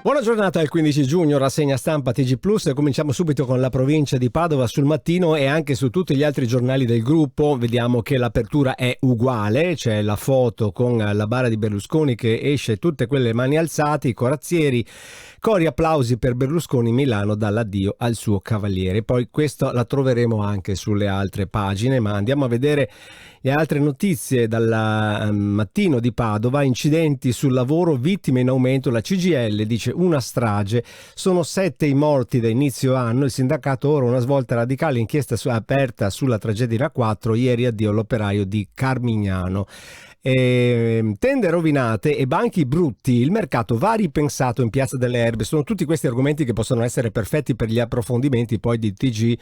Buona giornata al 15 giugno, rassegna stampa TG Plus. Cominciamo subito con la provincia di Padova sul Mattino e anche su tutti gli altri giornali del gruppo. Vediamo che l'apertura è uguale, c'è la foto con la bara di Berlusconi che esce, tutte quelle mani alzate, i corazzieri, cori applausi per Berlusconi, Milano dall'addio al suo cavaliere. Poi questo la troveremo anche sulle altre pagine, ma andiamo a vedere le altre notizie dal Mattino di Padova. Incidenti sul lavoro, vittime in aumento, la CGIL dice una strage, sono 7 i morti da inizio anno, il sindacato ora una svolta radicale, inchiesta aperta sulla tragedia in A4, ieri addio all'operaio di Carmignano. Tende rovinate e banchi brutti, il mercato va ripensato in Piazza delle Erbe. Sono tutti questi argomenti che possono essere perfetti per gli approfondimenti poi di TG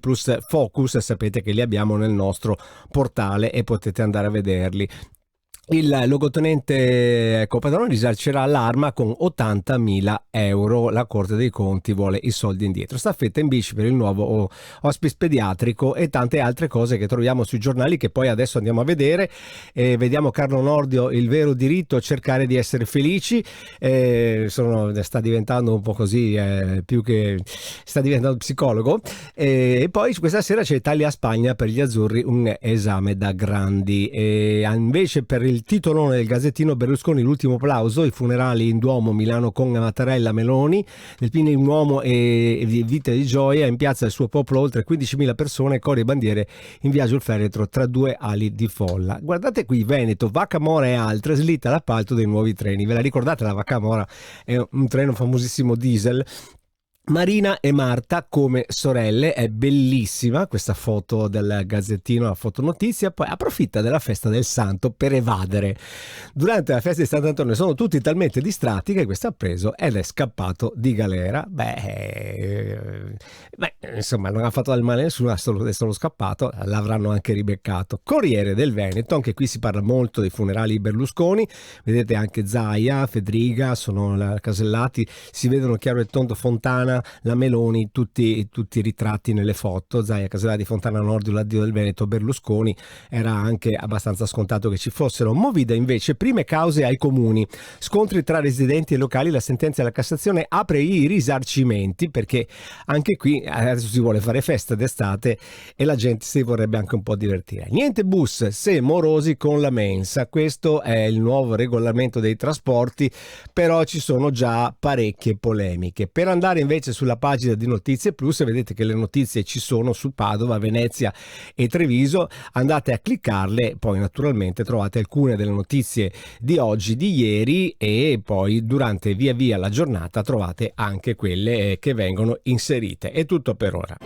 Plus Focus. Sapete che li abbiamo nel nostro portale e potete andare a vederli. Il luogotenente Copatrone risarcirà l'Arma con 80.000 euro. La Corte dei Conti vuole i soldi indietro. Staffetta in bici per il nuovo hospice pediatrico e tante altre cose che troviamo sui giornali, che poi adesso andiamo a vedere. Vediamo Carlo Nordio, il vero diritto, cercare di essere felici. Sta diventando un po' così, più che sta diventando psicologo. E poi questa sera c'è Italia-Spagna per gli azzurri, un esame da grandi. E invece per il titolone del Gazzettino, Berlusconi l'ultimo applauso, i funerali in Duomo, Milano con Mattarella, Meloni, nel Pino un uomo e vite di gioia, in piazza il suo popolo oltre 15.000 persone, cori e bandiere in viaggio il feretro tra due ali di folla. Guardate qui Veneto, Vacca Mora e altre, slitta l'appalto dei nuovi treni. Ve la ricordate la Vacca Mora? È un treno famosissimo diesel. Marina e Marta come sorelle, è bellissima questa foto del Gazzettino, la fotonotizia. Poi approfitta della festa del santo per evadere. Durante la festa di Sant'Antonio sono tutti talmente distratti che questo ha preso ed è scappato di galera. Insomma, non ha fatto del male a nessuno, è solo scappato, l'avranno anche ribeccato. Corriere del Veneto, anche qui si parla molto dei funerali di Berlusconi, vedete anche Zaia, Fedriga, sono casellati, si vedono chiaro e tondo Fontana, la Meloni, tutti i ritratti nelle foto. Zaia, Casellati, Fontana Nordio, l'addio del Veneto, Berlusconi, era anche abbastanza scontato che ci fossero. Movida invece, prime cause ai comuni, scontri tra residenti e locali, la sentenza della Cassazione apre i risarcimenti, perché anche qui adesso si vuole fare festa d'estate e la gente si vorrebbe anche un po' divertire. Niente bus se morosi con la mensa, questo è il nuovo regolamento dei trasporti, però ci sono già parecchie polemiche. Per andare invece sulla pagina di Notizie Plus vedete che le notizie ci sono su Padova, Venezia e Treviso, andate a cliccarle, poi naturalmente trovate alcune delle notizie di oggi, di ieri, e poi durante via la giornata trovate anche quelle che vengono inserite. È tutto per ora.